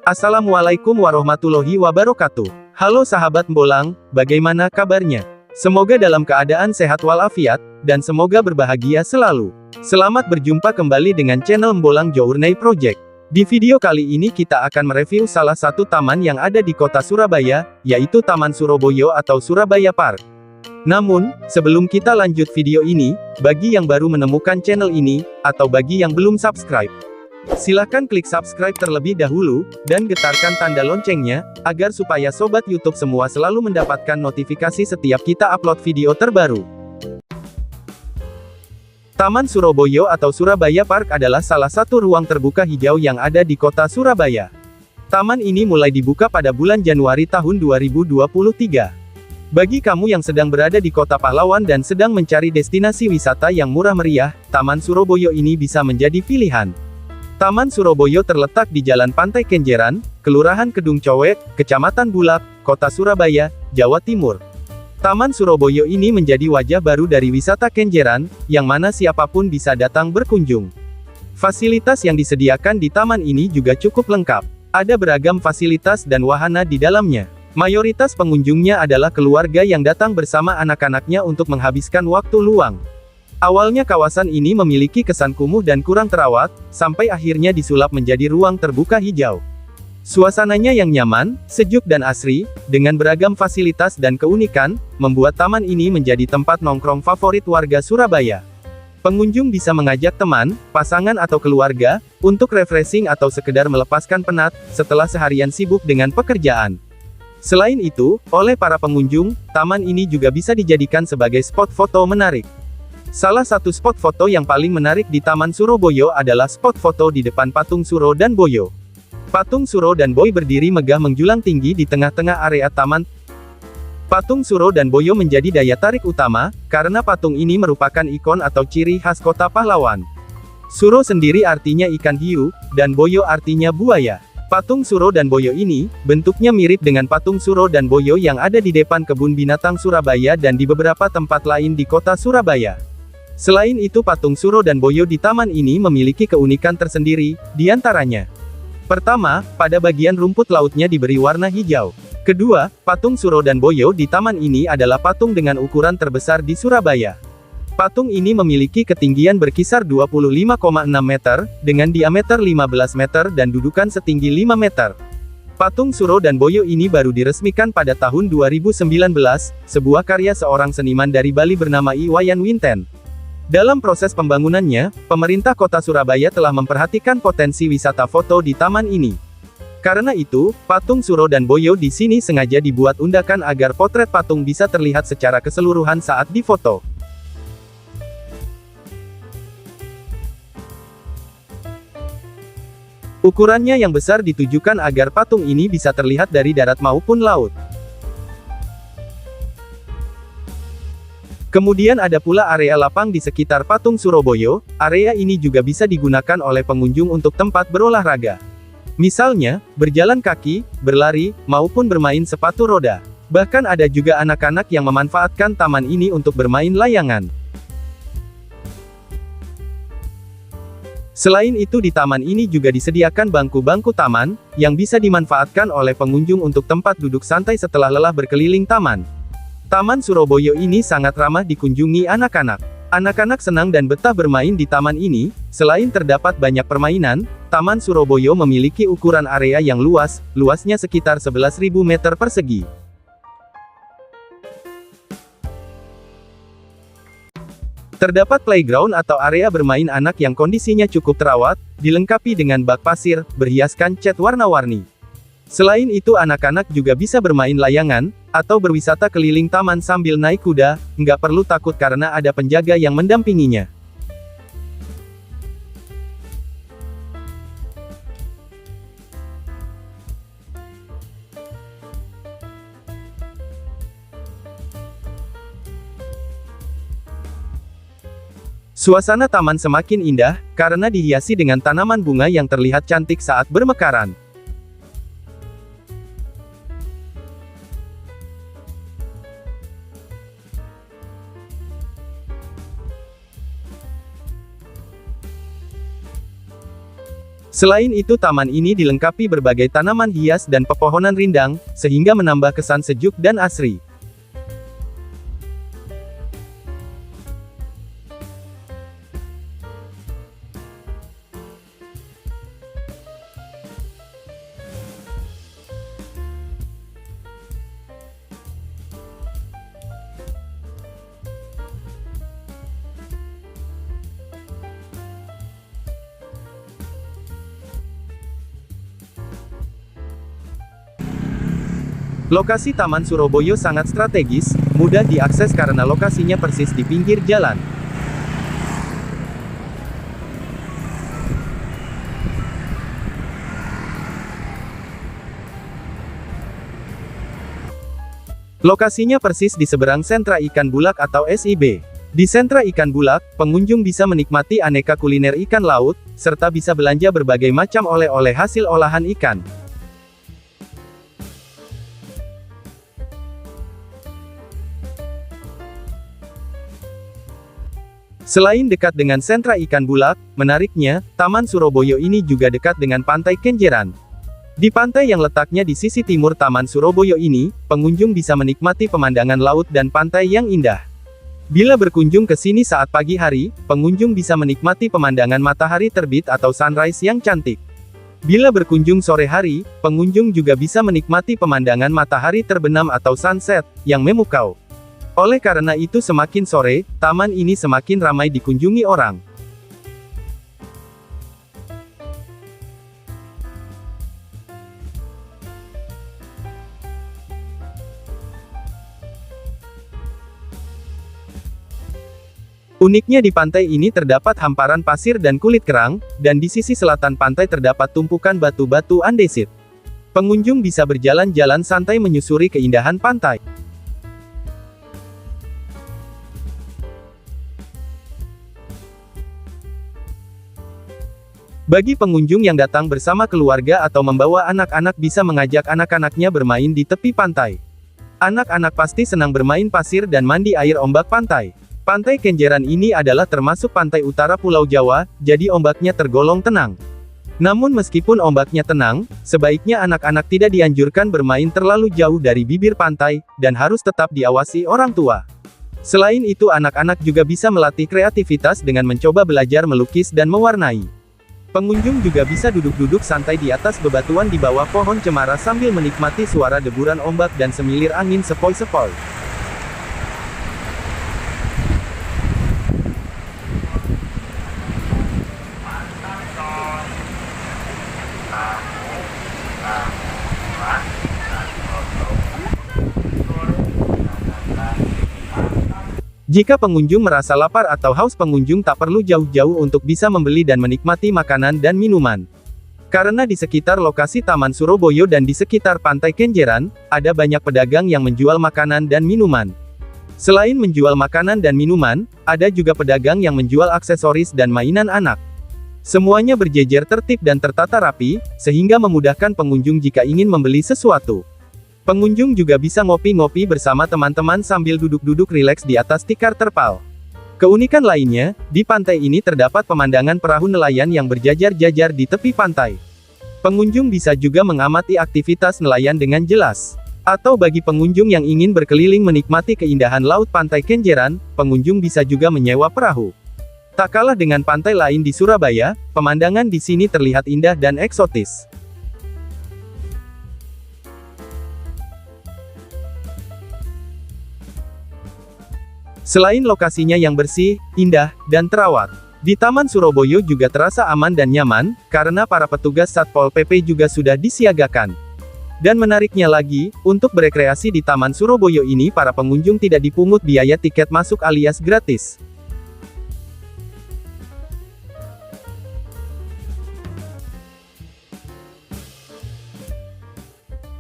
Assalamualaikum warahmatullahi wabarakatuh. Halo sahabat Mbolang, bagaimana kabarnya? Semoga dalam keadaan sehat walafiat, dan semoga berbahagia selalu. Selamat berjumpa kembali dengan channel Mbolang Journey Project. Di video kali ini kita akan mereview salah satu taman yang ada di kota Surabaya, yaitu Taman Suroboyo atau Surabaya Park. Namun, sebelum kita lanjut video ini, bagi yang baru menemukan channel ini, atau bagi yang belum subscribe, silakan klik subscribe terlebih dahulu, dan getarkan tanda loncengnya, agar supaya sobat YouTube semua selalu mendapatkan notifikasi setiap kita upload video terbaru. Taman Suroboyo atau Surabaya Park adalah salah satu ruang terbuka hijau yang ada di kota Surabaya. Taman ini mulai dibuka pada bulan Januari tahun 2023. Bagi kamu yang sedang berada di Kota Pahlawan dan sedang mencari destinasi wisata yang murah meriah, Taman Suroboyo ini bisa menjadi pilihan. Taman Suroboyo terletak di Jalan Pantai Kenjeran, Kelurahan Kedung Cowek, Kecamatan Bulak, Kota Surabaya, Jawa Timur. Taman Suroboyo ini menjadi wajah baru dari wisata Kenjeran, yang mana siapapun bisa datang berkunjung. Fasilitas yang disediakan di taman ini juga cukup lengkap. Ada beragam fasilitas dan wahana di dalamnya. Mayoritas pengunjungnya adalah keluarga yang datang bersama anak-anaknya untuk menghabiskan waktu luang. Awalnya kawasan ini memiliki kesan kumuh dan kurang terawat, sampai akhirnya disulap menjadi ruang terbuka hijau. Suasananya yang nyaman, sejuk dan asri, dengan beragam fasilitas dan keunikan, membuat taman ini menjadi tempat nongkrong favorit warga Surabaya. Pengunjung bisa mengajak teman, pasangan atau keluarga, untuk refreshing atau sekedar melepaskan penat, setelah seharian sibuk dengan pekerjaan. Selain itu, oleh para pengunjung, taman ini juga bisa dijadikan sebagai spot foto menarik. Salah satu spot foto yang paling menarik di Taman Suroboyo adalah spot foto di depan patung Suro dan Boyo. Patung Suro dan Boy berdiri megah menjulang tinggi di tengah-tengah area taman. Patung Suro dan Boyo menjadi daya tarik utama, karena patung ini merupakan ikon atau ciri khas kota pahlawan. Suro sendiri artinya ikan hiu, dan Boyo artinya buaya. Patung Suro dan Boyo ini, bentuknya mirip dengan patung Suro dan Boyo yang ada di depan Kebun Binatang Surabaya dan di beberapa tempat lain di kota Surabaya. Selain itu patung Suro dan Boyo di taman ini memiliki keunikan tersendiri, diantaranya. Pertama, pada bagian rumput lautnya diberi warna hijau. Kedua, patung Suro dan Boyo di taman ini adalah patung dengan ukuran terbesar di Surabaya. Patung ini memiliki ketinggian berkisar 25,6 meter, dengan diameter 15 meter dan dudukan setinggi 5 meter. Patung Suro dan Boyo ini baru diresmikan pada tahun 2019, sebuah karya seorang seniman dari Bali bernama Iwayan Winten. Dalam proses pembangunannya, pemerintah kota Surabaya telah memperhatikan potensi wisata foto di taman ini. Karena itu, patung Suro dan Boyo di sini sengaja dibuat undakan agar potret patung bisa terlihat secara keseluruhan saat difoto. Ukurannya yang besar ditujukan agar patung ini bisa terlihat dari darat maupun laut. Kemudian ada pula area lapang di sekitar patung Suroboyo. Area ini juga bisa digunakan oleh pengunjung untuk tempat berolahraga. Misalnya, berjalan kaki, berlari, maupun bermain sepatu roda. Bahkan ada juga anak-anak yang memanfaatkan taman ini untuk bermain layangan. Selain itu di taman ini juga disediakan bangku-bangku taman, yang bisa dimanfaatkan oleh pengunjung untuk tempat duduk santai setelah lelah berkeliling taman. Taman Suroboyo ini sangat ramah dikunjungi anak-anak. Anak-anak senang dan betah bermain di taman ini. Selain terdapat banyak permainan, Taman Suroboyo memiliki ukuran area yang luas, luasnya sekitar 11.000 meter persegi. Terdapat playground atau area bermain anak yang kondisinya cukup terawat, dilengkapi dengan bak pasir, berhiaskan cat warna-warni. Selain itu anak-anak juga bisa bermain layangan, atau berwisata keliling taman sambil naik kuda, nggak perlu takut karena ada penjaga yang mendampinginya. Suasana taman semakin indah, karena dihiasi dengan tanaman bunga yang terlihat cantik saat bermekaran. Selain itu taman ini dilengkapi berbagai tanaman hias dan pepohonan rindang, sehingga menambah kesan sejuk dan asri. Lokasi Taman Surabaya sangat strategis, mudah diakses karena lokasinya persis di pinggir jalan. Lokasinya persis di seberang sentra ikan bulak atau SIB. Di sentra ikan bulak, pengunjung bisa menikmati aneka kuliner ikan laut, serta bisa belanja berbagai macam oleh-oleh hasil olahan ikan. Selain dekat dengan sentra ikan bulak, menariknya, Taman Surabaya ini juga dekat dengan Pantai Kenjeran. Di pantai yang letaknya di sisi timur Taman Surabaya ini, pengunjung bisa menikmati pemandangan laut dan pantai yang indah. Bila berkunjung ke sini saat pagi hari, pengunjung bisa menikmati pemandangan matahari terbit atau sunrise yang cantik. Bila berkunjung sore hari, pengunjung juga bisa menikmati pemandangan matahari terbenam atau sunset, yang memukau. Oleh karena itu semakin sore, taman ini semakin ramai dikunjungi orang. Uniknya di pantai ini terdapat hamparan pasir dan kulit kerang, dan di sisi selatan pantai terdapat tumpukan batu-batu andesit. Pengunjung bisa berjalan-jalan santai menyusuri keindahan pantai. Bagi pengunjung yang datang bersama keluarga atau membawa anak-anak bisa mengajak anak-anaknya bermain di tepi pantai. Anak-anak pasti senang bermain pasir dan mandi air ombak pantai. Pantai Kenjeran ini adalah termasuk pantai utara Pulau Jawa, jadi ombaknya tergolong tenang. Namun meskipun ombaknya tenang, sebaiknya anak-anak tidak dianjurkan bermain terlalu jauh dari bibir pantai, dan harus tetap diawasi orang tua. Selain itu anak-anak juga bisa melatih kreativitas dengan mencoba belajar melukis dan mewarnai. Pengunjung juga bisa duduk-duduk santai di atas bebatuan di bawah pohon cemara sambil menikmati suara deburan ombak dan semilir angin sepoi-sepoi. Jika pengunjung merasa lapar atau haus, pengunjung tak perlu jauh-jauh untuk bisa membeli dan menikmati makanan dan minuman. Karena di sekitar lokasi Taman Surabaya dan di sekitar Pantai Kenjeran, ada banyak pedagang yang menjual makanan dan minuman. Selain menjual makanan dan minuman, ada juga pedagang yang menjual aksesoris dan mainan anak. Semuanya berjejer tertib dan tertata rapi, sehingga memudahkan pengunjung jika ingin membeli sesuatu. Pengunjung juga bisa ngopi-ngopi bersama teman-teman sambil duduk-duduk rileks di atas tikar terpal. Keunikan lainnya, di pantai ini terdapat pemandangan perahu nelayan yang berjajar-jajar di tepi pantai. Pengunjung bisa juga mengamati aktivitas nelayan dengan jelas. Atau bagi pengunjung yang ingin berkeliling menikmati keindahan laut Pantai Kenjeran, pengunjung bisa juga menyewa perahu. Tak kalah dengan pantai lain di Surabaya, pemandangan di sini terlihat indah dan eksotis. Selain lokasinya yang bersih, indah, dan terawat, di Taman Surabaya juga terasa aman dan nyaman, karena para petugas Satpol PP juga sudah disiagakan. Dan menariknya lagi, untuk berekreasi di Taman Surabaya ini para pengunjung tidak dipungut biaya tiket masuk alias gratis.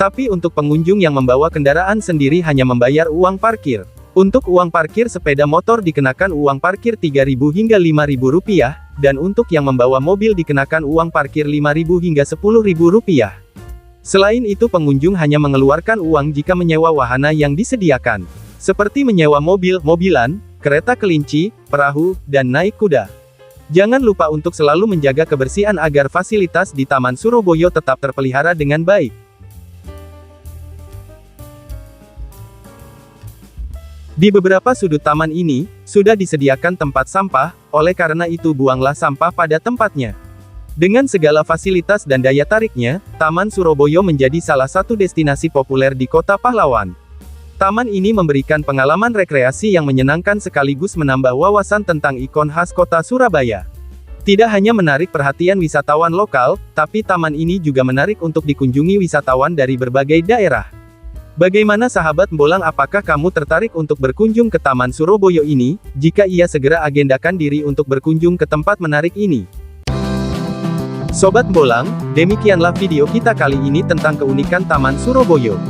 Tapi untuk pengunjung yang membawa kendaraan sendiri hanya membayar uang parkir. Untuk uang parkir sepeda motor dikenakan uang parkir Rp3.000 hingga Rp5.000, dan untuk yang membawa mobil dikenakan uang parkir Rp5.000 hingga Rp10.000. Selain itu pengunjung hanya mengeluarkan uang jika menyewa wahana yang disediakan, seperti menyewa mobil-mobilan, kereta kelinci, perahu, dan naik kuda. Jangan lupa untuk selalu menjaga kebersihan agar fasilitas di Taman Surabaya tetap terpelihara dengan baik. Di beberapa sudut taman ini, sudah disediakan tempat sampah, oleh karena itu buanglah sampah pada tempatnya. Dengan segala fasilitas dan daya tariknya, Taman Surabaya menjadi salah satu destinasi populer di Kota Pahlawan. Taman ini memberikan pengalaman rekreasi yang menyenangkan sekaligus menambah wawasan tentang ikon khas Kota Surabaya. Tidak hanya menarik perhatian wisatawan lokal, tapi taman ini juga menarik untuk dikunjungi wisatawan dari berbagai daerah. Bagaimana sahabat Mbolang, apakah kamu tertarik untuk berkunjung ke Taman Surabaya ini? Jika iya, segera agendakan diri untuk berkunjung ke tempat menarik ini. Sobat Mbolang, demikianlah video kita kali ini tentang keunikan Taman Surabaya.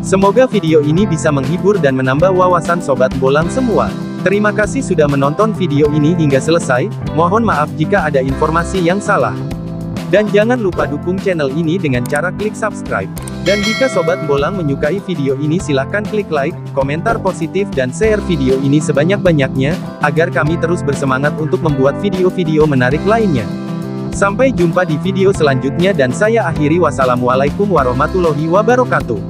Semoga video ini bisa menghibur dan menambah wawasan Sobat Mbolang semua. Terima kasih sudah menonton video ini hingga selesai, mohon maaf jika ada informasi yang salah. Dan jangan lupa dukung channel ini dengan cara klik subscribe. Dan jika Sobat Mbolang menyukai video ini, silahkan klik like, komentar positif dan share video ini sebanyak-banyaknya, agar kami terus bersemangat untuk membuat video-video menarik lainnya. Sampai jumpa di video selanjutnya dan saya akhiri, wassalamualaikum warahmatullahi wabarakatuh.